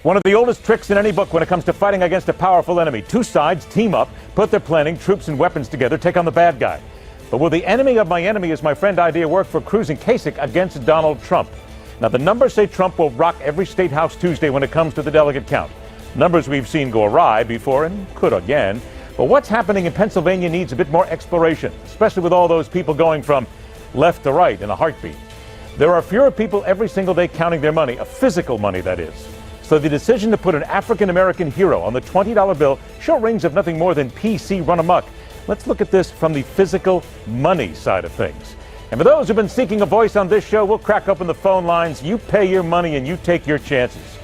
One of the oldest tricks in any book when it comes to fighting against a powerful enemy. Two sides team up, put their planning, troops, and weapons together, take on the bad guy. But will the enemy of my enemy is my friend idea work for Cruz and Kasich against Donald Trump? Now, the numbers say Trump will rock every state house Tuesday when it comes to the delegate count. Numbers we've seen go awry before and could again. But what's happening in Pennsylvania needs a bit more exploration, especially with all those people going from left to right in a heartbeat. There are fewer people every single day counting their money, a physical money, that is. So the decision to put an African-American hero on the $20 bill sure rings of nothing more than PC run amok. Let's look at this from the physical money side of things. And for those who've been seeking a voice on this show, we'll crack open the phone lines. You pay your money and you take your chances.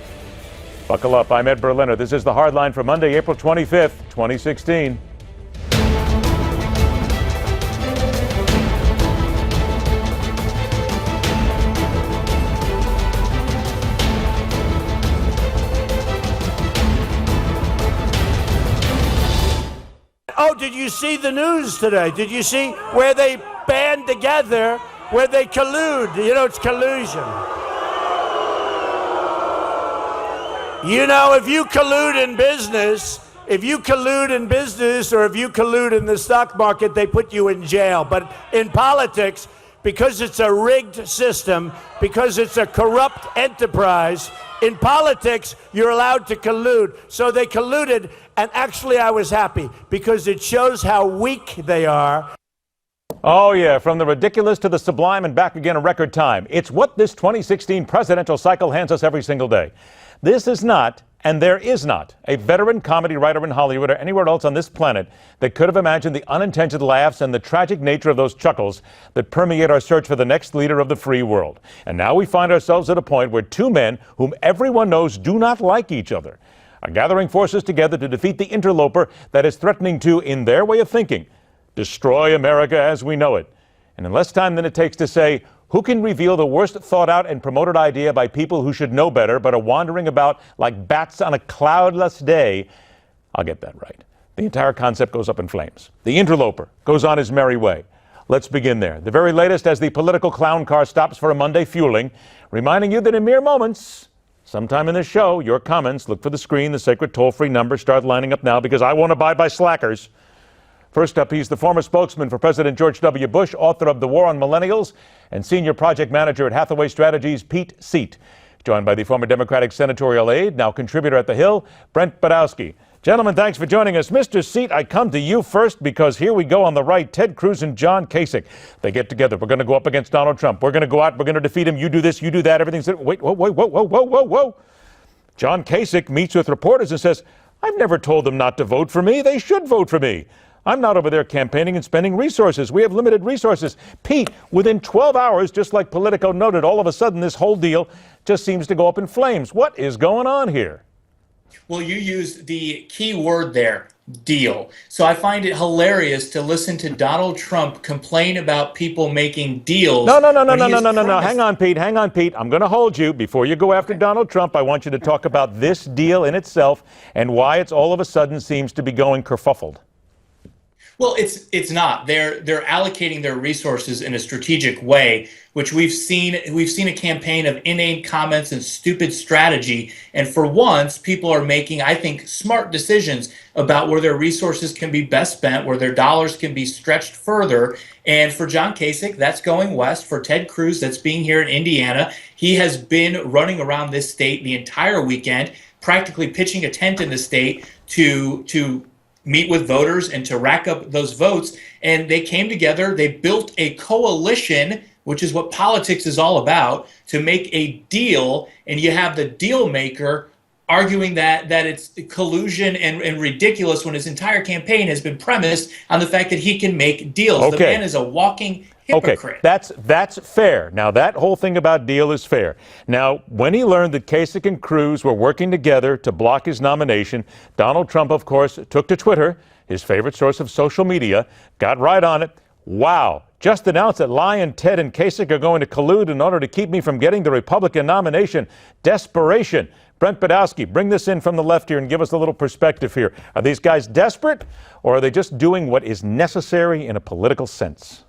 Buckle up. I'm Ed Berliner. This is The Hardline for Monday, April 25th, 2016. Oh, did you see the news today? Did you see where they band together, where they collude? You know, it's collusion. You know, if you collude in business, or if you collude in the stock market, they put you in jail. But in politics, because it's a rigged system, because it's a corrupt enterprise, in politics, you're allowed to collude. So they colluded, and actually I was happy because it shows how weak they are. Oh, yeah, from the ridiculous to the sublime and back again in record time. It's what this 2016 presidential cycle hands us every single day. This is not, and there is not, a veteran comedy writer in Hollywood or anywhere else on this planet that could have imagined the unintended laughs and the tragic nature of those chuckles that permeate our search for the next leader of the free world. And now we find ourselves at a point where two men whom everyone knows do not like each other are gathering forces together to defeat the interloper that is threatening to, in their way of thinking, destroy America as we know it. And in less time than it takes to say, who can reveal the worst thought out and promoted idea by people who should know better but are wandering about like bats on a cloudless day? I'll get that right. The entire concept goes up in flames. The interloper goes on his merry way. Let's begin there. The very latest as the political clown car stops for a Monday fueling, reminding you that in mere moments, sometime in this show, your comments, look for the screen, the sacred toll-free number, start lining up now because I won't abide by slackers. First up, he's the former spokesman for President George W. Bush, author of The War on Millennials, and senior project manager at Hathaway Strategies, Pete Seat. Joined by the former Democratic senatorial aide, now contributor at The Hill, Brent Budowsky. Gentlemen, thanks for joining us. Mr. Seat, I come to you first because here we go on the right. Ted Cruz and John Kasich. They get together. We're going to go up against Donald Trump. We're going to go out. We're going to defeat him. You do this. You do that. Everything's... Wait, whoa. John Kasich meets with reporters and says, I've never told them not to vote for me. They should vote for me. I'm not over there campaigning and spending resources. We have limited resources. Pete, within 12 hours, just like Politico noted, all of a sudden this whole deal just seems to go up in flames. What is going on here? Well, you used the key word there, deal. So I find it hilarious to listen to Donald Trump complain about people making deals. No. Hang on, Pete. I'm going to hold you. Before you go after Donald Trump, I want you to talk about this deal in itself and why it's all of a sudden seems to be going kerfuffled. Well, it's not. They're allocating their resources in a strategic way, which we've seen a campaign of inane comments and stupid strategy. And for once, people are making, I think, smart decisions about where their resources can be best spent, where their dollars can be stretched further. And for John Kasich, that's going west. For Ted Cruz, that's being here in Indiana. He has been running around this state the entire weekend, practically pitching a tent in the state to meet with voters and to rack up those votes. And they came together, they built a coalition, which is what politics is all about, to make a deal. And you have the deal maker arguing that it's collusion and ridiculous when his entire campaign has been premised on the fact that he can make deals. Okay. The man is a walking hypocrite. Okay, that's fair. Now, that whole thing about deal is fair. Now, when he learned that Kasich and Cruz were working together to block his nomination, Donald Trump, of course, took to Twitter, his favorite source of social media, got right on it. Wow. Just announced that Lion, Ted, and Kasich are going to collude in order to keep me from getting the Republican nomination. Desperation. Brent Budowsky, bring this in from the left here and give us a little perspective here. Are these guys desperate, or are they just doing what is necessary in a political sense?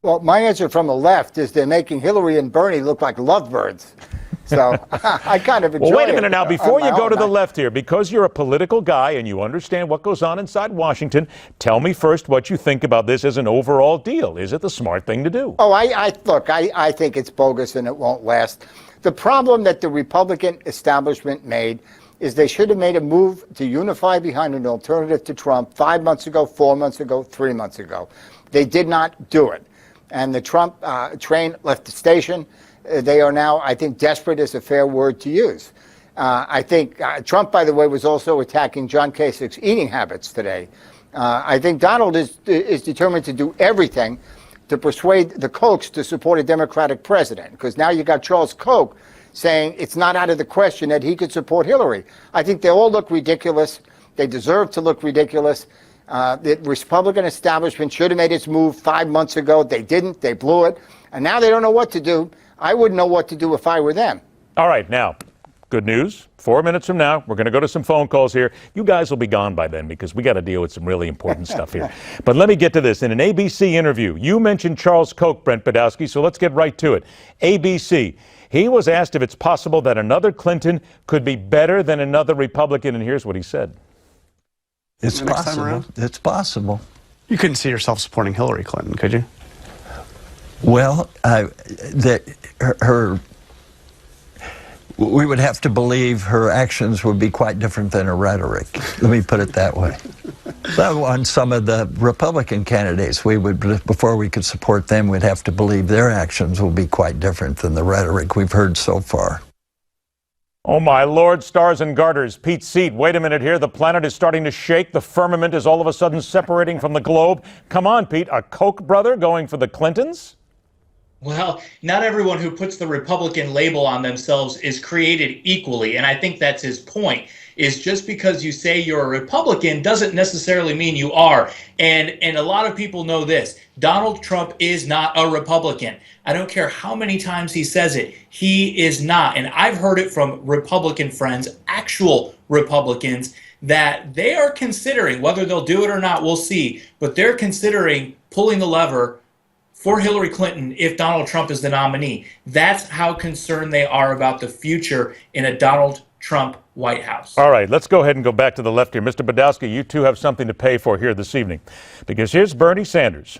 Well, my answer from the left is they're making Hillary and Bernie look like lovebirds. So I kind of enjoy it. Well, wait a minute now. Before you go to the own. left here, because you're a political guy and you understand what goes on inside Washington, tell me first what you think about this as an overall deal. Is it the smart thing to do? Oh, I think it's bogus and it won't last. The problem that the Republican establishment made is they should have made a move to unify behind an alternative to Trump 5 months ago, 4 months ago, 3 months ago. They did not do it. And the Trump train left the station. They are now, I think, desperate is a fair word to use. I think Trump, by the way, was also attacking John Kasich's eating habits today. I think Donald is determined to do everything to persuade the Kochs to support a Democratic president, because now you got Charles Koch saying it's not out of the question that he could support Hillary. I think they all look ridiculous. They deserve to look ridiculous. The Republican establishment should have made its move 5 months ago. They didn't. They blew it. And now they don't know what to do. I wouldn't know what to do if I were them. All right, now, good news. 4 minutes from now, we're going to go to some phone calls here. You guys will be gone by then because we got to deal with some really important stuff here. But let me get to this. In an ABC interview, you mentioned Charles Koch, Brent Budowsky, so let's get right to it. ABC. He was asked if it's possible that another Clinton could be better than another Republican, and here's what he said. It's possible. It's possible. You couldn't see yourself supporting Hillary Clinton, could you? Well, we would have to believe her actions would be quite different than her rhetoric. Let me put it that way. So on some of the Republican candidates, we would, before we could support them, we'd have to believe their actions will be quite different than the rhetoric we've heard so far. Oh, my Lord, stars and garters. Pete Seat, wait a minute here. The planet is starting to shake. The firmament is all of a sudden separating from the globe. Come on, Pete. A Koch brother going for the Clintons? Well, not everyone who puts the Republican label on themselves is created equally. And I think that's his point, is just because you say you're a Republican doesn't necessarily mean you are. And a lot of people know this. Donald Trump is not a Republican. I don't care how many times he says it. He is not. And I've heard it from Republican friends, actual Republicans, that they are considering, whether they'll do it or not, we'll see, but they're considering pulling the lever for Hillary Clinton if Donald Trump is the nominee. That's how concerned they are about the future in a Donald Trump White House. All right, let's go ahead and go back to the left here. Mr. Budowsky, you two have something to pay for here this evening, because here's Bernie Sanders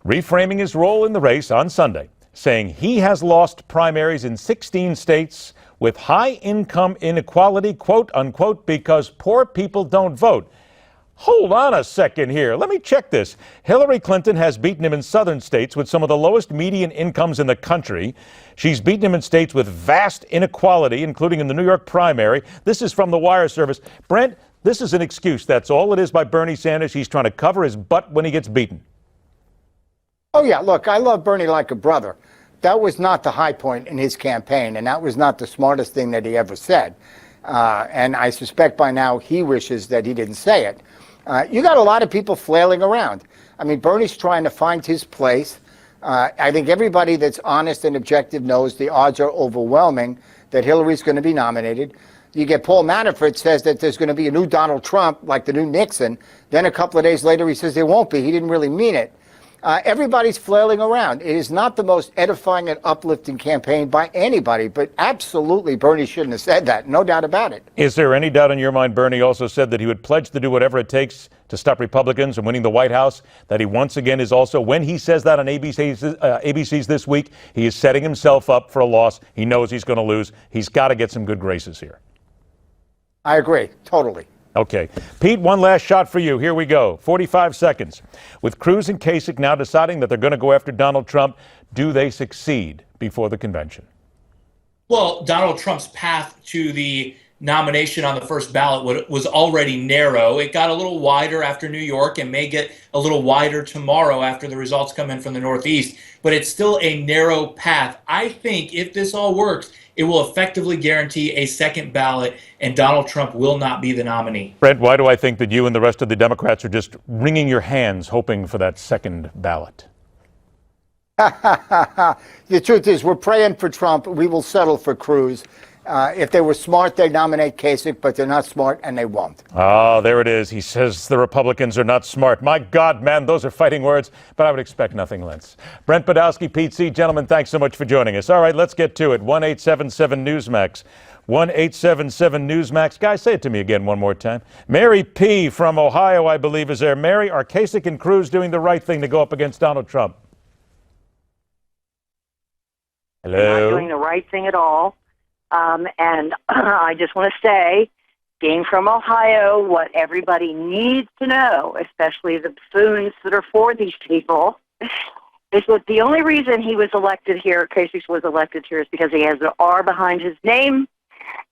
reframing his role in the race on Sunday, saying he has lost primaries in 16 states with high income inequality, quote unquote, because poor people don't vote. Hold on a second here. Let me check this. Hillary Clinton has beaten him in southern states with some of the lowest median incomes in the country. She's beaten him in states with vast inequality, including in the New York primary. This is from the Wire Service. Brent, this is an excuse. That's all it is by Bernie Sanders. He's trying to cover his butt when he gets beaten. Oh, yeah. Look, I love Bernie like a brother. That was not the high point in his campaign, and that was not the smartest thing that he ever said. And I suspect by now he wishes that he didn't say it. You got a lot of people flailing around. I mean, Bernie's trying to find his place. I think everybody that's honest and objective knows the odds are overwhelming that Hillary's going to be nominated. You get Paul Manafort says that there's going to be a new Donald Trump, like the new Nixon. Then a couple of days later, he says there won't be. He didn't really mean it. Everybody's flailing around. It is not the most edifying and uplifting campaign by anybody, but absolutely Bernie shouldn't have said that. No doubt about it. Is there any doubt in your mind Bernie also said that he would pledge to do whatever it takes to stop Republicans from winning the White House, that he once again is also, when he says that on ABC's this week, he is setting himself up for a loss. He knows he's going to lose. He's got to get some good graces here. I agree, totally. Okay. Pete, one last shot for you. Here we go. 45 seconds. With Cruz and Kasich now deciding that they're going to go after Donald Trump, do they succeed before the convention? Well, Donald Trump's path to the nomination on the first ballot was already narrow. It got a little wider after New York and may get a little wider tomorrow after the results come in from the Northeast. But it's still a narrow path. I think if this all works, it will effectively guarantee a second ballot, and Donald Trump will not be the nominee. Brent, why do I think that you and the rest of the Democrats are just wringing your hands hoping for that second ballot? The truth is, we're praying for Trump. We will settle for Cruz. If they were smart, they'd nominate Kasich, but they're not smart, and they won't. Oh, there it is. He says the Republicans are not smart. My God, man, those are fighting words, but I would expect nothing less. Brent Budowsky, Pete C. Gentlemen, thanks so much for joining us. All right, let's get to it. 1-877-Newsmax. 1-877-Newsmax. Guys, say it to me again one more time. Mary P. from Ohio, I believe, is there. Mary, are Kasich and Cruz doing the right thing to go up against Donald Trump? Hello? They're not doing the right thing at all. And I just want to say, being from Ohio, what everybody needs to know, especially the buffoons that are for these people, is that the only reason he was elected here, Kasich was elected here, is because he has an R behind his name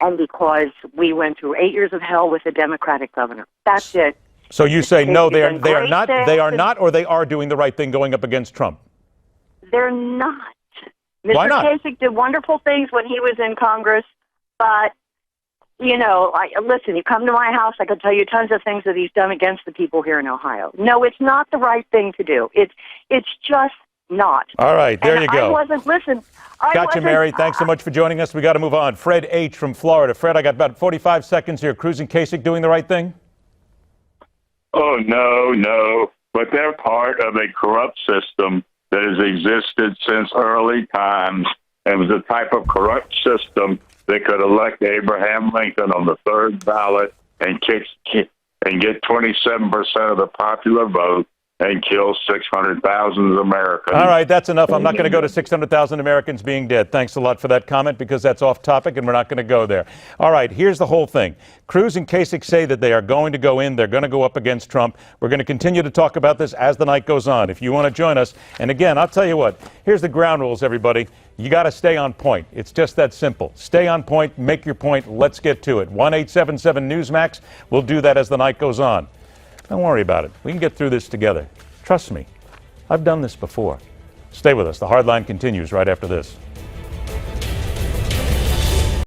and because we went through 8 years of hell with a Democratic governor. That's it. So you say no, they are not, or they are doing the right thing going up against Trump? They're not. Mr. Why not? Kasich did wonderful things when he was in Congress, but, you know, listen, you come to my house, I can tell you tons of things that he's done against the people here in Ohio. No, it's not the right thing to do. It's just not. All right, there you go. Gotcha, Mary. Thanks so much for joining us. We got to move on. Fred H. from Florida. Fred, I got about 45 seconds here. Cruz and Kasich doing the right thing? Oh, no. But they're part of a corrupt system that has existed since early times and was a type of corrupt system that could elect Abraham Lincoln on the third ballot and get 27% of the popular vote and kill 600,000 Americans. All right, that's enough. I'm not going to go to 600,000 Americans being dead. Thanks a lot for that comment, because that's off topic and we're not going to go there. All right, here's the whole thing. Cruz and Kasich say that they are going to go in. They're going to go up against Trump. We're going to continue to talk about this as the night goes on. If you want to join us, and again, I'll tell you what, here's the ground rules, everybody. You got to stay on point. It's just that simple. Stay on point, make your point. Let's get to it. 1-877-Newsmax. We'll do that as the night goes on. Don't worry about it. We can get through this together. Trust me. I've done this before. Stay with us. The Hardline continues right after this.